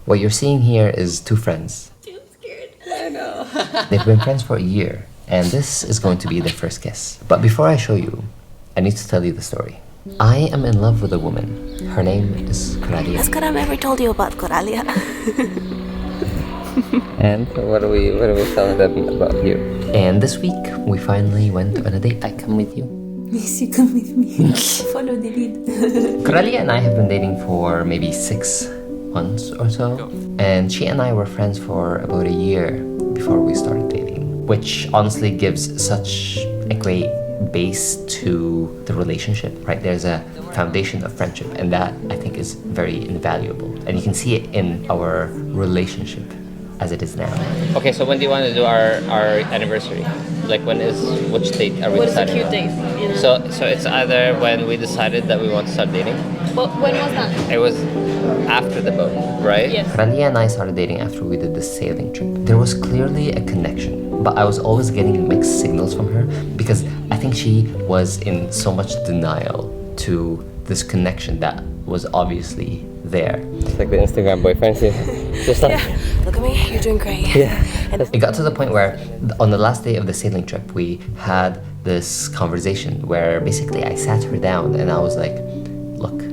What you're seeing here is two friends. I'm scared. I know. They've been friends for a year, and this is going to be their first kiss. But before I show you, I need to tell you the story. I am in love with a woman. Her name is Coralia. Has Karam ever told you about Coralia? And what are we telling them about you? And this week, we finally went on a date. I come with you. Yes, you come with me. Follow the lead. Coralia and I have been dating for maybe 6 months or so. And she and I were friends for about a year before we started dating. Which honestly gives such a great base to the relationship, right? There's a foundation of friendship, and that I think is very invaluable. And you can see it in our relationship as it is now. Okay, so when do you want to do our anniversary? Like which date are we deciding? What is a cute date? You know? So it's either when we decided that we want to start dating. Well, when was that? It was after the boat, right? Yes. Coralia and I started dating after we did the sailing trip. There was clearly a connection, but I was always getting mixed signals from her because I think she was in so much denial to this connection that was obviously there. It's like the Instagram boyfriends, just like... Yeah. Look at me, you're doing great. Yeah. It got to the point where on the last day of the sailing trip, we had this conversation where basically I sat her down and I was like, look,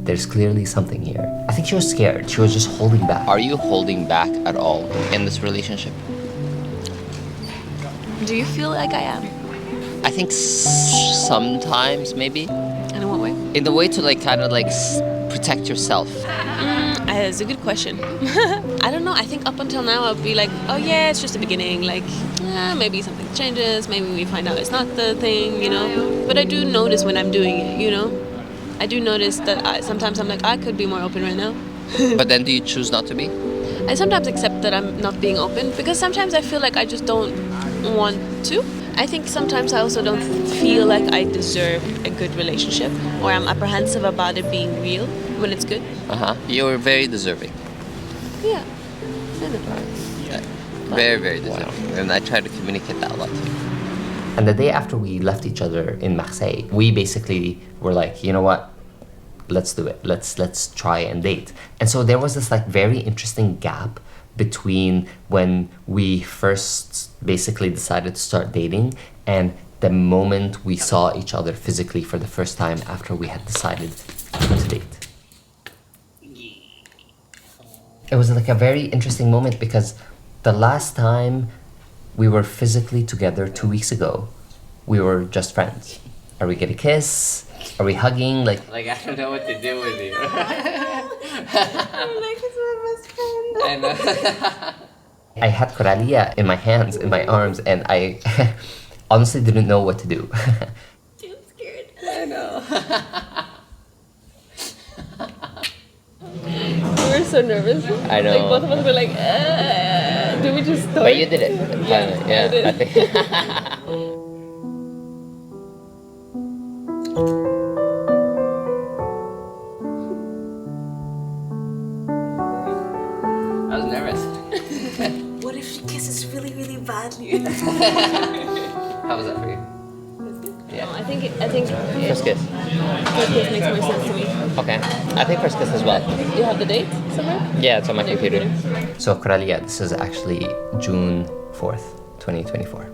there's clearly something here. I think she was scared. She was just holding back. Are you holding back at all in this relationship? Do you feel like I am? I think sometimes, maybe. And in what way? In the way to like kind of like protect yourself. It's a good question. I don't know. I think up until now I'll be like, oh yeah, it's just the beginning. Like, maybe something changes. Maybe we find out it's not the thing, you know. But I do notice when I'm doing it, you know. I do notice that sometimes I'm like, I could be more open right now. But then do you choose not to be? I sometimes accept that I'm not being open because sometimes I feel like I just don't want to. I think sometimes I also don't feel like I deserve a good relationship, or I'm apprehensive about it being real when it's good. You're very deserving. Yeah. Very, very deserving. Wow. And I try to communicate that a lot to you. And the day after we left each other in Marseille, we basically were like, you know what? Let's do it. Let's try and date. And so there was this like very interesting gap between when we first basically decided to start dating and the moment we saw each other physically for the first time after we had decided to date. It was like a very interesting moment because the last time we were physically together 2 weeks ago, we were just friends. Are we gonna kiss? Are we hugging? Like I don't know what to do with you. Like it's my best friend. I know. I had Coralia in my hands, in my arms, and I honestly didn't know what to do. I'm scared. I know. We were so nervous. I know. Like both of us were like, do we just start? But you did it. Yeah, I did. I think. I was nervous. What if she kisses really, really badly? How was that for you? Yeah. I think First kiss. first kiss makes more sense to me. Okay. I think first kiss as well. You have the date somewhere? Yeah, it's on my computer. So Coralia, this is actually June 4th, 2024.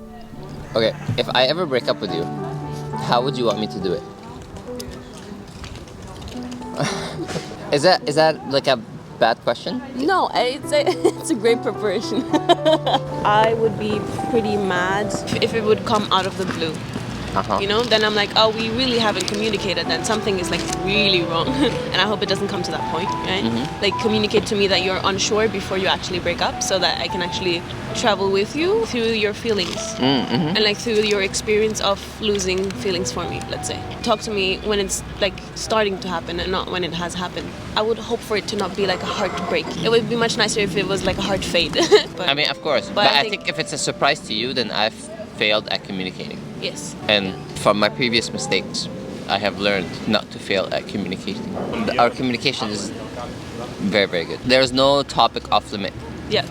Okay, if I ever break up with you, how would you want me to do it? Is that like a bad question? No, it's a great preparation. I would be pretty mad if it would come out of the blue. You know, then I'm like, oh, we really haven't communicated then. Something is like really wrong. And I hope it doesn't come to that point, right? Like communicate to me that you're unsure before you actually break up so that I can actually travel with you through your feelings. And like through your experience of losing feelings for me, let's say. Talk to me when it's like starting to happen and not when it has happened. I would hope for it to not be like a heartbreak. It would be much nicer if it was like a heart fade. But, I mean, of course. But I think if it's a surprise to you, then I've failed at communicating. Yes. And from my previous mistakes, I have learned not to fail at communicating. Our communication is very, very good. There's no topic off limit. Yeah.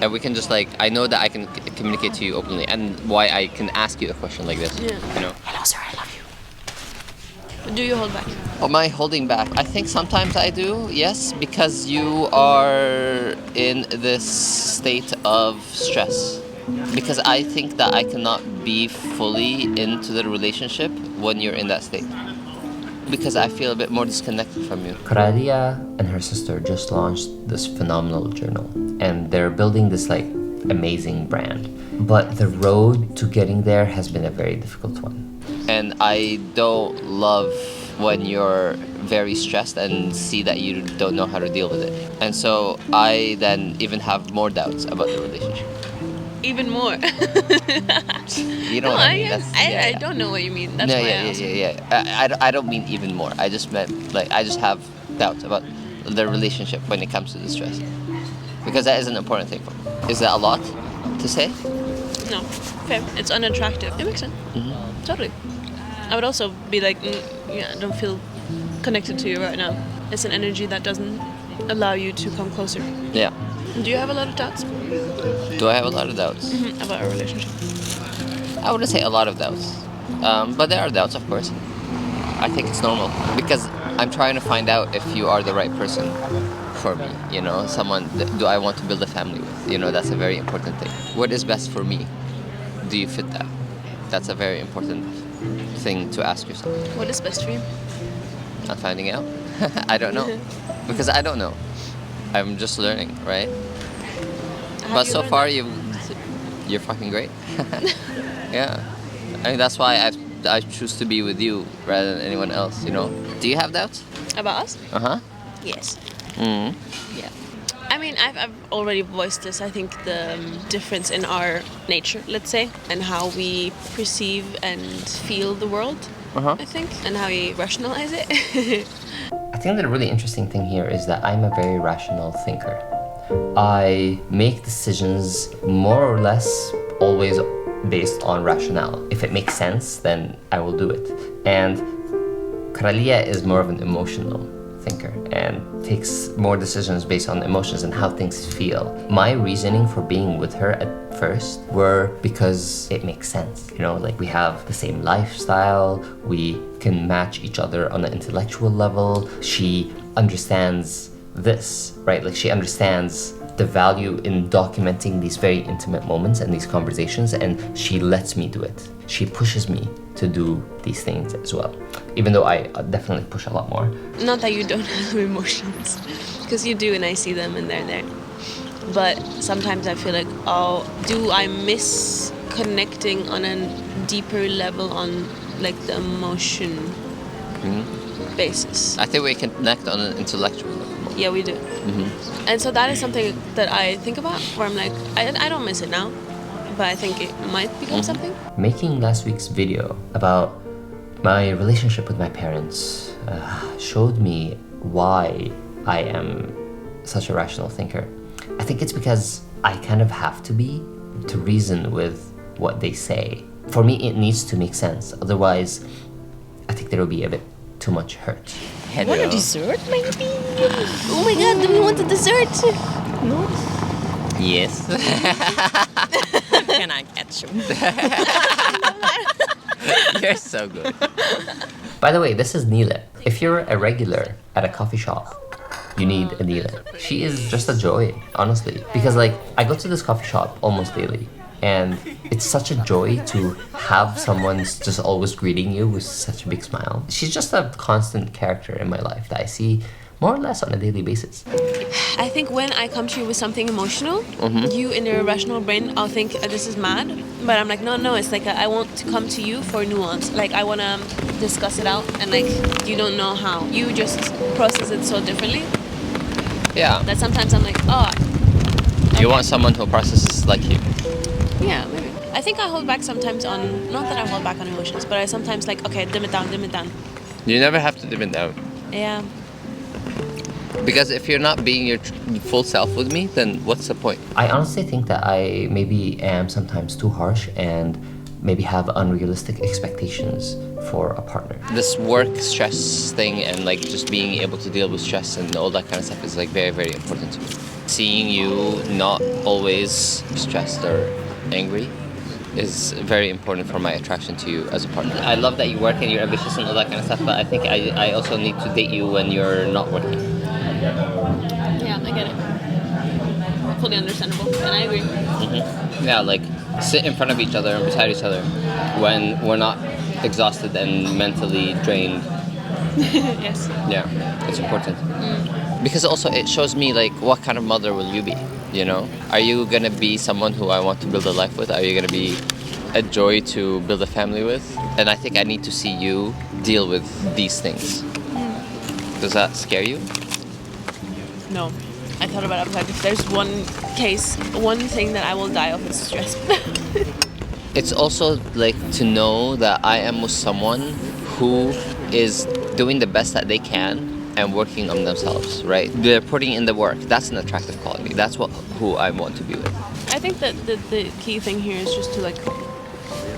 And we can just like, I know that I can communicate to you openly and why I can ask you a question like this. Yeah. You know? Hello, sir, I love you. Do you hold back? Am I holding back? I think sometimes I do, yes, because you are in this state of stress. Because I think that I cannot be fully into the relationship when you're in that state. Because I feel a bit more disconnected from you. Coralia and her sister just launched this phenomenal journal, and they're building this like amazing brand. But the road to getting there has been a very difficult one. And I don't love when you're very stressed and see that you don't know how to deal with it. And so I then even have more doubts about the relationship. Even more. You know what I mean? I don't know what you mean. That's no, why I don't mean even more. I just meant like I just have doubts about the relationship when it comes to the stress. Because that is an important thing for me. Is that a lot to say? No, fair. It's unattractive. It makes sense. Mm-hmm. Totally. I would also be like, yeah, I don't feel connected to you right now. It's an energy that doesn't allow you to come closer. Yeah. Do you have a lot of doubts? Do I have a lot of doubts? About our relationship? I wouldn't say a lot of doubts. But there are doubts, of course. I think it's normal. Because I'm trying to find out if you are the right person for me. You know, someone do I want to build a family with? You know, that's a very important thing. What is best for me? Do you fit that? That's a very important thing to ask yourself. What is best for you? Not finding out. I don't know. Because I don't know. I'm just learning, right? But so far you're fucking great. Yeah. I mean that's why I choose to be with you rather than anyone else, you know. Do you have doubts? About us? Uh-huh. Yes. Mm-hmm. Yeah. I mean, I've already voiced this. I think the difference in our nature, let's say, and how we perceive and feel the world, I think, and how we rationalize it. I think the really interesting thing here is that I'm a very rational thinker. I make decisions more or less always based on rationale. If it makes sense, then I will do it. And Coralia is more of an emotional thinker and takes more decisions based on emotions and how things feel. My reasoning for being with her at first were because it makes sense. You know, like we have the same lifestyle, we can match each other on an intellectual level. She understands this, right? Like she understands the value in documenting these very intimate moments and these conversations, and she lets me do it. She pushes me to do these things as well, even though I definitely push a lot more. Not that you don't have emotions, because you do and I see them and they're there. But sometimes I feel like, oh, do I miss connecting on a deeper level on like the emotion basis? I think we can connect on an intellectual level. Yeah, we do. And so that is something that I think about, where I'm like, I don't miss it now, but I think it might become something. Making last week's video about my relationship with my parents showed me why I am such a rational thinker. I think it's because I kind of have to be to reason with what they say. For me, it needs to make sense. Otherwise, I think there will be a bit too much hurt. Hello. Want a dessert, maybe? Oh my god, do we want a dessert? No. Yes. Can I catch you? You're so good. By the way, this is Nile. If you're a regular at a coffee shop, you need a Nile. She is just a joy, honestly. Because like, I go to this coffee shop almost daily. And it's such a joy to have someone just always greeting you with such a big smile. She's just a constant character in my life that I see more or less on a daily basis. I think when I come to you with something emotional, you in your rational brain, I'll think this is mad. But I'm like, no, it's like I want to come to you for nuance. Like I want to discuss it out and like you don't know how. You just process it so differently. Yeah. That sometimes I'm like, oh. Okay. You want someone who processes like you. Yeah, maybe. I think I hold back sometimes on, not that I hold back on emotions, but I sometimes like, okay, dim it down. You never have to dim it down. Yeah. Because if you're not being your full self with me, then what's the point? I honestly think that I maybe am sometimes too harsh and maybe have unrealistic expectations for a partner. This work stress thing and like just being able to deal with stress and all that kind of stuff is like very, very important to me. Seeing you not always stressed or angry is very important for my attraction to you as a partner. I love that you work and you're ambitious and all that kind of stuff, but I think I also need to date you when you're not working. Yeah, I get it. Fully understandable, and I agree. Yeah, like sit in front of each other and beside each other when we're not exhausted and mentally drained. Yes. Yeah, it's important. Because also it shows me like what kind of mother will you be, you know? Are you gonna be someone who I want to build a life with? Are you gonna be a joy to build a family with? And I think I need to see you deal with these things. Does that scare you? No. I thought about it. Like, if there's one thing that I will die of is stress. It's also like to know that I am with someone who is doing the best that they can and working on themselves, right? They're putting in the work. That's an attractive quality. That's who I want to be with. I think that the key thing here is just to like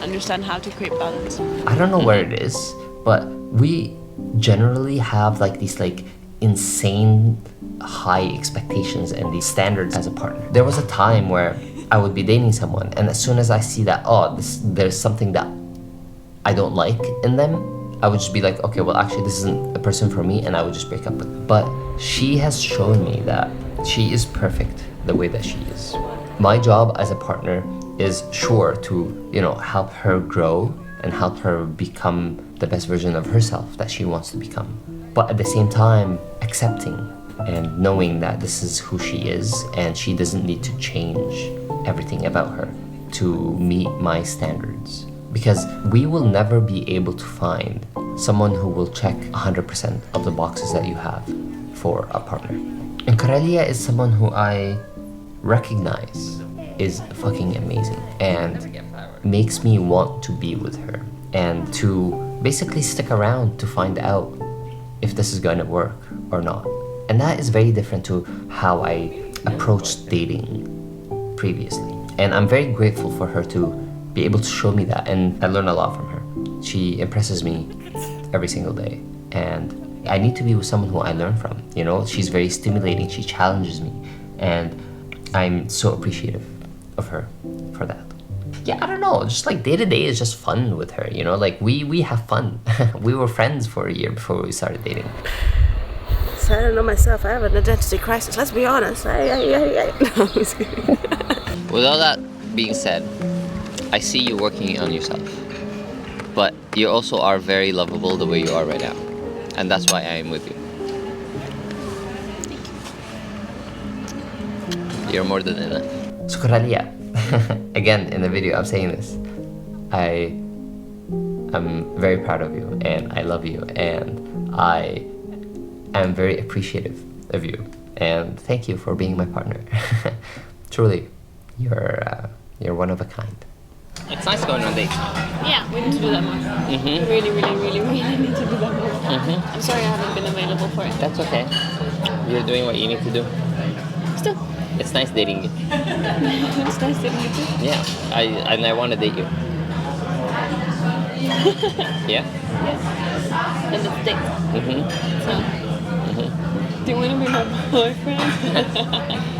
understand how to create balance. I don't know where it is, but we generally have like these like insane high expectations and these standards as a partner. There was a time where I would be dating someone, and as soon as I see that there's something that I don't like in them, I would just be like, okay, well actually this isn't a person for me, and I would just break up with them. But she has shown me that she is perfect the way that she is. My job as a partner is sure to, you know, help her grow and help her become the best version of herself that she wants to become. But at the same time, accepting and knowing that this is who she is and she doesn't need to change everything about her to meet my standards. Because we will never be able to find someone who will check 100% of the boxes that you have for a partner. And Coralia is someone who I recognize is fucking amazing and makes me want to be with her and to basically stick around to find out if this is going to work or not. And that is very different to how I approached dating previously. And I'm very grateful for her to be able to show me that, and I learn a lot from her. She impresses me every single day, and I need to be with someone who I learn from. You know, she's very stimulating, she challenges me, and I'm so appreciative of her for that. Yeah, I don't know, just like day to day is just fun with her, you know, like we have fun. We were friends for a year before we started dating. So I don't know myself, I have an identity crisis, let's be honest. No, I'm just kidding. With all that being said, I see you working on yourself, but you also are very lovable the way you are right now, and that's why I am with you. You're more than enough. So Coralia, again in the video I'm saying this, I am very proud of you and I love you and I am very appreciative of you, and thank you for being my partner. Truly, you're one of a kind. It's nice going on dates. Yeah, we need to do that more. We really need to do that more. I'm sorry I haven't been available for it. That's okay. You're doing what you need to do. Still. It's nice dating you. It's nice dating you too. Yeah, I want to date you. Yeah? Yeah. And it's date. So, do you want to be my boyfriend?